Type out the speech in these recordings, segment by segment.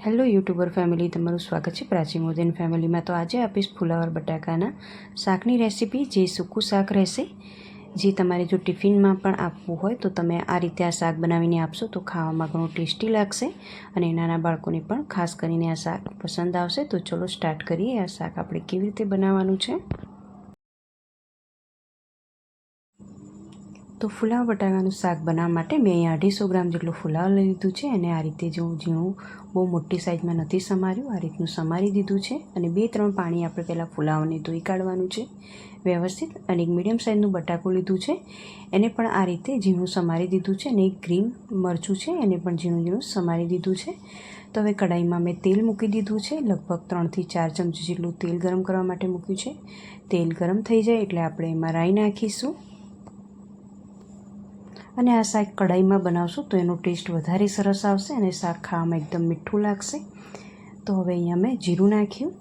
Hello YouTuber family, તમારું સ્વાગત છે પ્રાચી મોદીન ફેમિલીમાં। તો આજે આપીશ ફુલાવર બટાકાના શાકની રેસીપી, જે સૂકું શાક રહેશે, જે તમારે જો ટિફિનમાં પણ આપવું હોય તો તમે આ રીતે આ શાક બનાવીને આપશો તો ખાવામાં ઘણું ટેસ્ટી લાગશે અને નાના બાળકોને પણ ખાસ કરીને આ શાક પસંદ આવશે। તો ચલો સ્ટાર્ટ કરીએ આ શાક આપણે કેવી રીતે બનાવવાનું છે। તો ફુલાવર બટાકાનું શાક બનાવવા માટે મેં અહીંયા 250 ગ્રામ જેટલું ફુલાવર લઈ લીધું છે અને આ રીતે ઝીણું બહુ મોટી સાઈઝમાં નથી સમાર્યું, આ રીતનું સમારી દીધું છે અને 2-3 પાણી આપણે પહેલાં ફુલાવરને ધોઈ કાઢવાનું છે વ્યવસ્થિત। અને એક મીડિયમ સાઈઝનું બટાકું લીધું છે, એને પણ આ રીતે ઝીણું સમારી દીધું છે અને એક ગ્રીન મરચું છે, એને પણ ઝીણું સમારી દીધું છે। તો હવે કઢાઈમાં મેં તેલ મૂકી દીધું છે, લગભગ 3 થી 4 ચમચી જેટલું તેલ ગરમ કરવા માટે મૂક્યું છે। તેલ ગરમ થઈ જાય એટલે આપણે એમાં રાઈ નાખીશું અને આ શાક કઢાઈમાં બનાવશું તો એનો ટેસ્ટ વધારે સરસ આવશે અને શાક ખાવામાં એકદમ મીઠું લાગશે। તો હવે અહીંયા મેં જીરું નાખ્યું,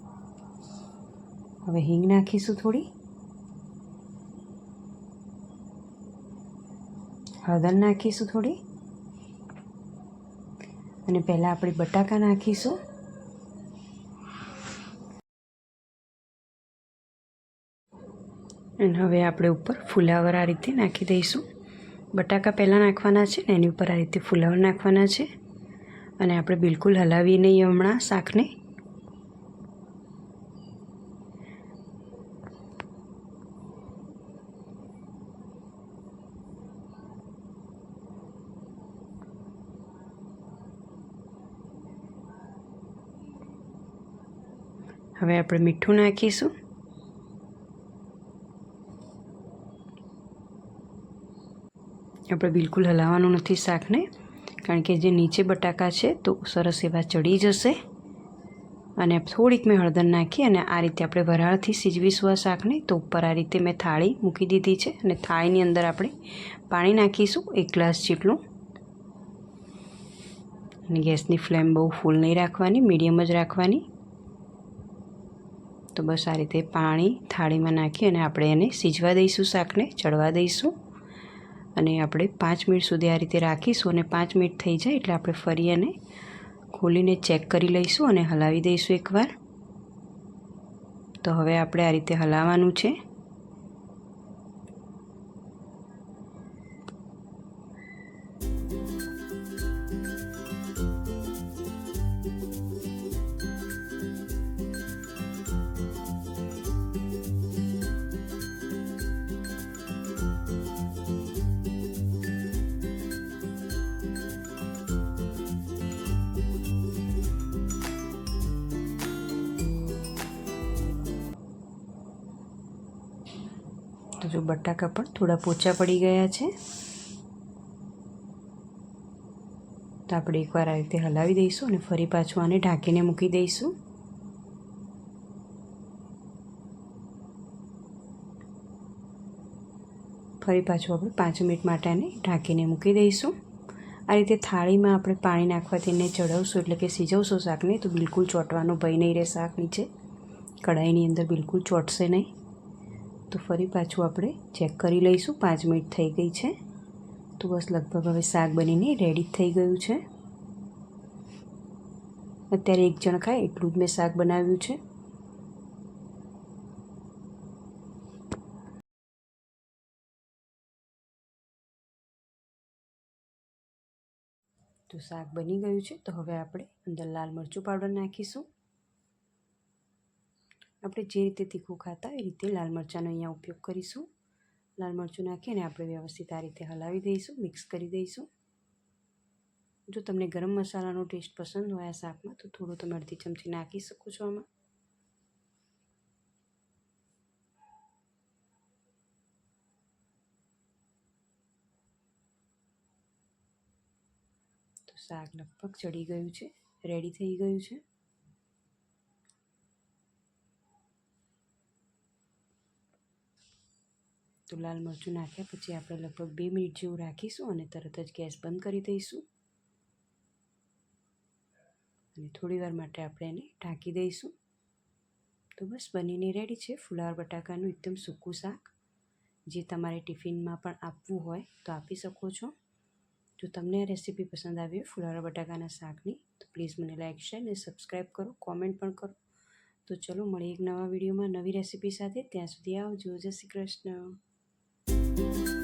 હવે હિંગ નાખીશું, થોડી હળદર નાખીશું થોડી, અને પહેલાં આપણે બટાકા નાખીશું અને હવે આપણે ઉપર ફુલાવર આ રીતે નાખી દઈશું। બટાકા પહેલાં નાખવાના છે ને એની ઉપર આ રીતે ફુલાવર નાખવાના છે અને આપણે બિલકુલ હલાવીએ નહીં હમણાં શાકને। હવે આપણે મીઠું નાખીશું, આપણે બિલકુલ હલાવવાનું નથી શાકને, કારણ કે જે નીચે બટાકા છે તો સરસ એવા ચડી જશે। અને થોડીક મેં હળદર નાખી અને આ રીતે આપણે વરાળથી સીજવીશું આ શાકને। તો ઉપર આ રીતે મેં થાળી મૂકી દીધી છે અને થાળીની અંદર આપણે પાણી નાખીશું 1 ગ્લાસ જેટલું, અને ગેસની ફ્લેમ બહુ ફૂલ નહીં રાખવાની, મીડિયમ જ રાખવાની। તો બસ આ રીતે પાણી થાળીમાં નાખી અને આપણે એને સીજવા દઈશું, શાકને ચડવા દઈશું અને આપણે 5 મિનિટ સુધી આ રીતે રાખીશું અને 5 મિનિટ થઈ જાય એટલે આપણે ફરી એને ખોલીને ચેક કરી લઈશું અને હલાવી દઈશું એકવાર। તો હવે આપણે આ રીતે હલાવવાનું છે। તો જો બટાકા પણ થોડા પોચા પડી ગયા છે, તો આપણે એકવાર આ રીતે હલાવી દઈશું અને ફરી પાછું આને ઢાંકીને મૂકી દઈશું। ફરી પાછું આપણે 5 મિનિટ માટે આને ઢાંકીને મૂકી દઈશું। આ રીતે થાળીમાં આપણે પાણી નાખવાથી એને ચડાવશું એટલે કે સિજવશું શાકને તો બિલકુલ ચોંટવાનો ભય નહીં રહે શાક નીચે, કઢાઈની અંદર બિલકુલ ચોંટશે નહીં। તો ફરી પાછું આપણે ચેક કરી લઈશું, 5 મિનિટ થઈ ગઈ છે, તો બસ લગભગ હવે શાક બનીને રેડી થઈ ગયું છે। અત્યારે 1 જણ ખાય એટલું જ મેં શાક બનાવ્યું છે। તો શાક બની ગયું છે, તો હવે આપણે અંદર લાલ મરચું પાવડર નાખીશું। આપણે જે રીતે તીખું ખાતા એ રીતે લાલ મરચાંનો અહીંયા ઉપયોગ કરીશું। લાલ મરચું નાખીને આપણે વ્યવસ્થિત આ રીતે હલાવી દઈશું, મિક્સ કરી દઈશું। જો તમને ગરમ મસાલાનો ટેસ્ટ પસંદ હોય આ શાકમાં તો થોડું તમે અડધી ચમચી નાખી શકો છો આમાં। તો શાક લગભગ ચડી ગયું છે, રેડી થઈ ગયું છે। તો લાલ મરચું નાખ્યા પછી આપણે લગભગ 2 મિનિટ જેવું રાખીશું અને તરત જ ગેસ બંધ કરી દઈશું અને થોડીવાર માટે આપણે એને ઢાંકી દઈશું। તો બસ બનીને રેડી છે ફુલાવર બટાકાનું એકદમ સૂકું શાક, જે તમારે ટિફિનમાં પણ આપવું હોય તો આપી શકો છો। જો તમને આ રેસીપી પસંદ આવી હોય ફુલાવર બટાકાના શાકની તો પ્લીઝ મને લાઇક શેર અને સબસ્ક્રાઈબ કરો, કોમેન્ટ પણ કરો. તો ચલો મળીએ એક નવા વિડીયોમાં નવી રેસીપી સાથે. ત્યાં સુધી આવજો. જય શ્રી કૃષ્ણ.